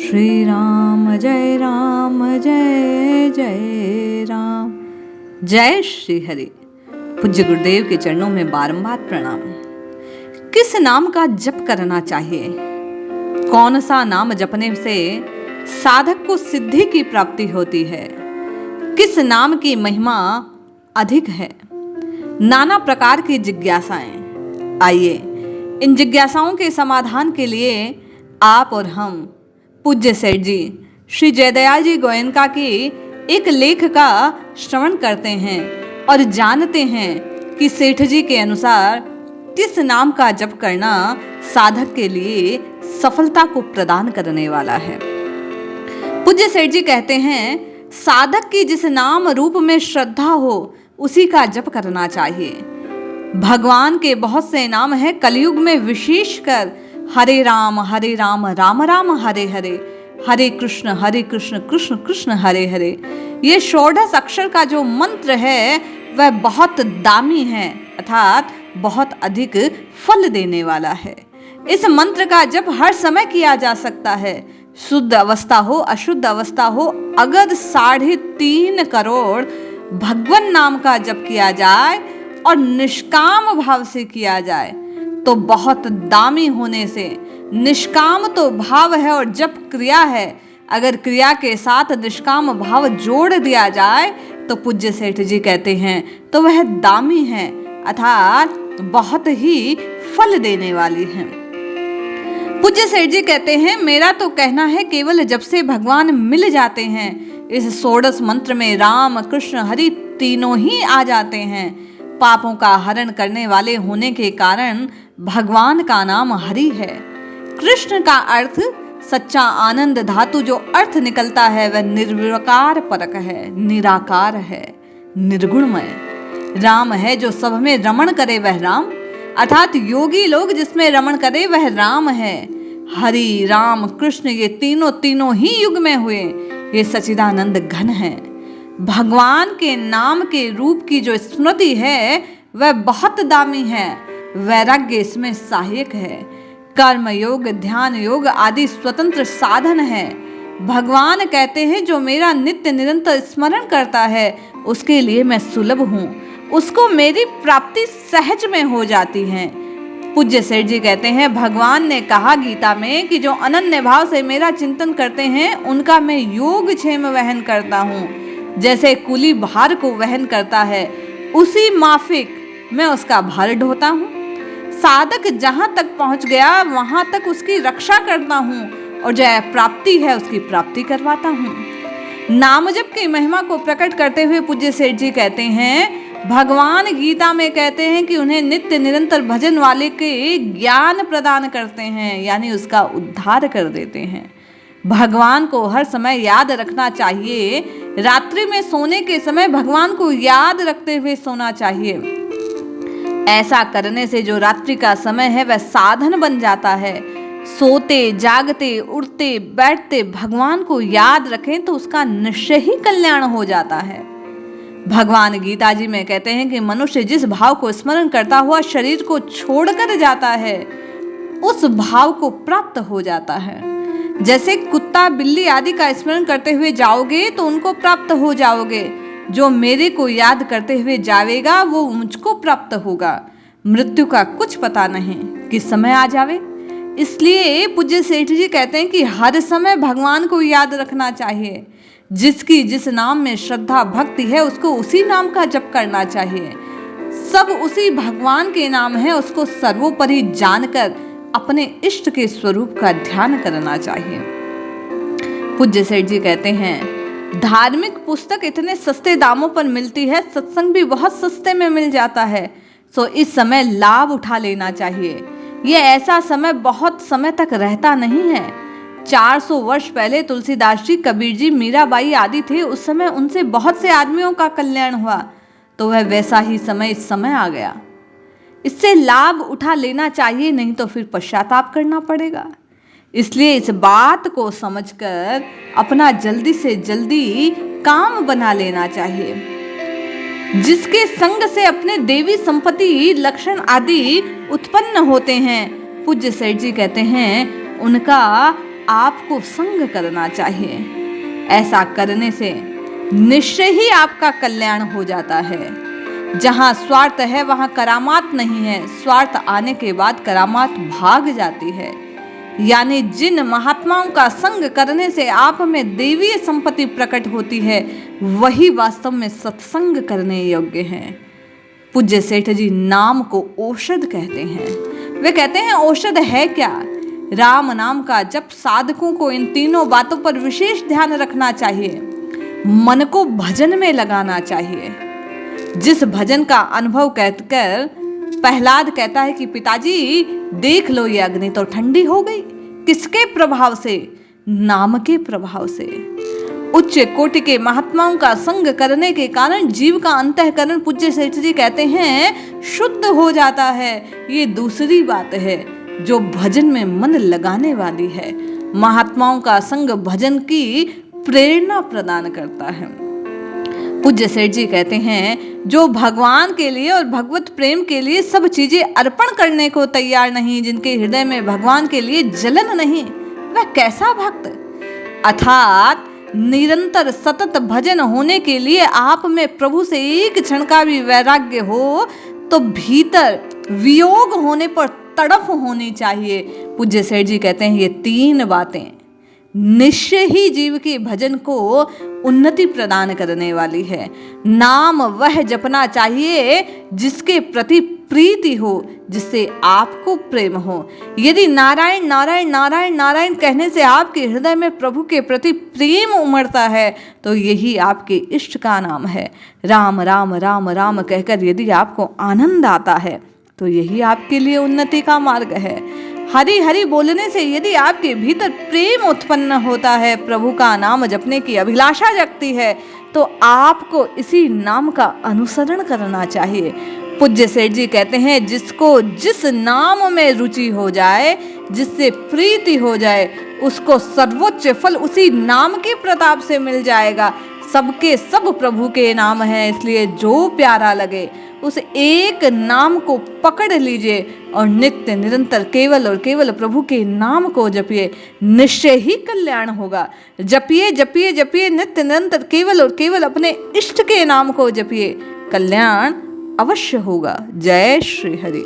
श्री राम जय जय राम। जय श्री हरि। पूज्य गुरुदेव के चरणों में बारंबार प्रणाम। किस नाम का जप करना चाहिए? कौन सा नाम जपने से साधक को सिद्धि की प्राप्ति होती है? किस नाम की महिमा अधिक है? नाना प्रकार की जिज्ञासाएं। आइए इन जिज्ञासाओं के समाधान के लिए आप और हम पूज्य सेठ जी श्री जयदयाल जी गोयनका की एक लेख का श्रवण करते हैं और जानते हैं कि सेठ जी के अनुसार किस नाम का जप करना साधक के लिए सफलता को प्रदान करने वाला है। पूज्य सेठ जी कहते हैं, साधक की जिस नाम रूप में श्रद्धा हो उसी का जप करना चाहिए। भगवान के बहुत से नाम हैं, कलयुग में विशेषकर हरे राम राम राम हरे हरे, हरे कृष्ण कृष्ण कृष्ण हरे हरे। ये षोडश अक्षर का जो मंत्र है वह बहुत दामी है, अर्थात बहुत अधिक फल देने वाला है। इस मंत्र का जप हर समय किया जा सकता है, शुद्ध अवस्था हो अशुद्ध अवस्था हो। अगर 3.5 करोड़ भगवान नाम का जप किया जाए और निष्काम भाव से किया जाए तो बहुत दामी होने से, निष्काम तो भाव है और जप क्रिया है, अगर क्रिया के साथ निष्काम भाव जोड़ दिया जाए तो पूज्य सेठ जी कहते हैं तो वह दामी है, अर्थात बहुत ही फल देने वाली है। पूज्य सेठ जी कहते हैं, मेरा तो कहना है केवल जब से भगवान मिल जाते हैं, इस षोडश मंत्र में राम कृष्ण हरि तीनों ही आ जाते हैं। पापों का हरण करने वाले होने के कारण भगवान का नाम हरि है। कृष्ण का अर्थ सच्चा आनंद धातु जो अर्थ निकलता है वह निर्विकार परक है, निराकार है, निर्गुणमय। राम है जो सब में रमण करे वह राम, अर्थात योगी लोग जिसमें रमण करे वह राम है। हरि राम कृष्ण ये तीनों ही युग में हुए, ये सच्चिदानंद घन है। भगवान के नाम के रूप की जो स्मृति है वह बहुत दामी है। वैराग्य इसमें सहायक है। कर्म योग ध्यान योग आदि स्वतंत्र साधन है। भगवान कहते हैं जो मेरा नित्य निरंतर स्मरण करता है उसके लिए मैं सुलभ हूँ, उसको मेरी प्राप्ति सहज में हो जाती है। पूज्य सेठ जी कहते हैं, भगवान ने कहा गीता में कि जो अनन्य भाव से मेरा चिंतन करते हैं उनका मैं योग क्षेम वहन करता हूँ। जैसे कुली भार को वहन करता है उसी माफिक मैं उसका भार ढोता हूँ। साधक जहां तक पहुंच गया वहां तक उसकी रक्षा करता हूँ और जो प्राप्ति है उसकी प्राप्ति करवाता हूँ। नाम जप की महिमा को प्रकट करते हुए पूज्य सेठ जी कहते हैं, भगवान गीता में कहते हैं कि उन्हें नित्य निरंतर भजन वाले के ज्ञान प्रदान करते हैं, यानी उसका उद्धार कर देते हैं। भगवान को हर समय याद रखना चाहिए। रात्रि में सोने के समय भगवान को याद रखते हुए सोना चाहिए। ऐसा करने से जो रात्रि का समय है वह साधन बन जाता है। सोते जागते उठते बैठते भगवान को याद रखें तो उसका निश्चय ही कल्याण हो जाता है। भगवान गीता जी में कहते हैं कि मनुष्य जिस भाव को स्मरण करता हुआ शरीर को छोड़कर जाता है उस भाव को प्राप्त हो जाता है। जैसे कुत्ता बिल्ली आदि का स्मरण करते हुए जाओगे तो उनको प्राप्त हो जाओगे, जो मेरे को याद करते हुए जाएगा वो मुझको प्राप्त होगा। मृत्यु का कुछ पता नहीं किस समय आ जावे। इसलिए पूज्य सेठ जी कहते हैं कि हर समय भगवान को याद रखना चाहिए। जिसकी जिस नाम में श्रद्धा भक्ति है उसको उसी नाम का जप करना चाहिए। सब उसी भगवान के नाम है, उसको सर्वोपरि जानकर अपने इष्ट के स्वरूप का ध्यान करना चाहिए। पूज्य सेठ जी कहते हैं, धार्मिक पुस्तक इतने सस्ते दामों पर मिलती है, सत्संग भी बहुत सस्ते में मिल जाता है, तो इस समय लाभ उठा लेना चाहिए। यह ऐसा समय बहुत समय तक रहता नहीं है। 400 वर्ष पहले तुलसीदास जी, कबीर जी, मीराबाई आदि थे, उस समय उनसे बहुत से आदमियों का कल्याण हुआ, तो वह वैसा ही समय इस समय आ गया। इससे लाभ उठा लेना चाहिए, नहीं तो फिर पश्चाताप करना पड़ेगा। इसलिए इस बात को समझकर अपना जल्दी से जल्दी काम बना लेना चाहिए। जिसके संग से अपने देवी संपत्ति लक्षण आदि उत्पन्न होते हैं, पूज्य सेठ जी कहते हैं उनका आपको संग करना चाहिए। ऐसा करने से निश्चय ही आपका कल्याण हो जाता है। जहां स्वार्थ है वहां करामात नहीं है, स्वार्थ आने के बाद करामात भाग जाती है। यानी जिन महात्माओं का संग करने से आप में देवीय संपत्ति प्रकट होती है, वही वास्तव में सत्संग करने योग्य हैं। पूज्य सेठ जी नाम को औषध कहते हैं। वे कहते हैं औषध है क्या? राम नाम का जप साधकों को इन तीनों बातों पर विशेष ध्यान रखना चाहिए। मन को भजन में लगाना चाहिए। जिस भजन का अनुभव कहकर प्रहलाद कहता है कि पिताजी देख लो ये अग्नि तो ठंडी हो गई। किसके प्रभाव से? नाम के प्रभाव से। उच्च कोटि के महात्माओं का संग करने के कारण जीव का अंतःकरण, पूज्य सेठ जी कहते हैं, शुद्ध हो जाता है। ये दूसरी बात है जो भजन में मन लगाने वाली है। महात्माओं का संग भजन की प्रेरणा प्रदान करता है। पूज्य सेठ जी कहते हैं, जो भगवान के लिए और भगवत प्रेम के लिए सब चीजें अर्पण करने को तैयार नहीं, जिनके हृदय में भगवान के लिए जलन नहीं, वह कैसा भक्त? अर्थात निरंतर सतत भजन होने के लिए आप में प्रभु से एक क्षण का भी वैराग्य हो तो भीतर वियोग होने पर तड़फ होनी चाहिए। पूज्य सेठ जी कहते हैं, ये तीन बातें निश्चय ही जीव के भजन को उन्नति प्रदान करने वाली है। नाम वह जपना चाहिए जिसके प्रति प्रीति हो, जिससे आपको प्रेम हो। यदि नारायण नारायण नारायण नारायण कहने से आपके हृदय में प्रभु के प्रति प्रेम उमड़ता है तो यही आपके इष्ट का नाम है। राम राम राम राम कहकर यदि आपको आनंद आता है तो यही आपके लिए उन्नति का मार्ग है। हरि हरि बोलने से यदि आपके भीतर प्रेम उत्पन्न होता है, प्रभु का नाम जपने की अभिलाषा जगती है, तो आपको इसी नाम का अनुसरण करना चाहिए। पूज्य सेठ जी कहते हैं, जिसको जिस नाम में रुचि हो जाए, जिससे प्रीति हो जाए, उसको सर्वोच्च फल उसी नाम के प्रताप से मिल जाएगा। सबके सब प्रभु के नाम हैं, इसलिए जो प्यारा लगे उस एक नाम को पकड़ लीजिए और नित्य निरंतर केवल और केवल प्रभु के नाम को जपिए। निश्चय ही कल्याण होगा। जपिए जपिए जपिए नित्य निरंतर केवल और केवल अपने इष्ट के नाम को जपिए, कल्याण अवश्य होगा। जय श्री हरि।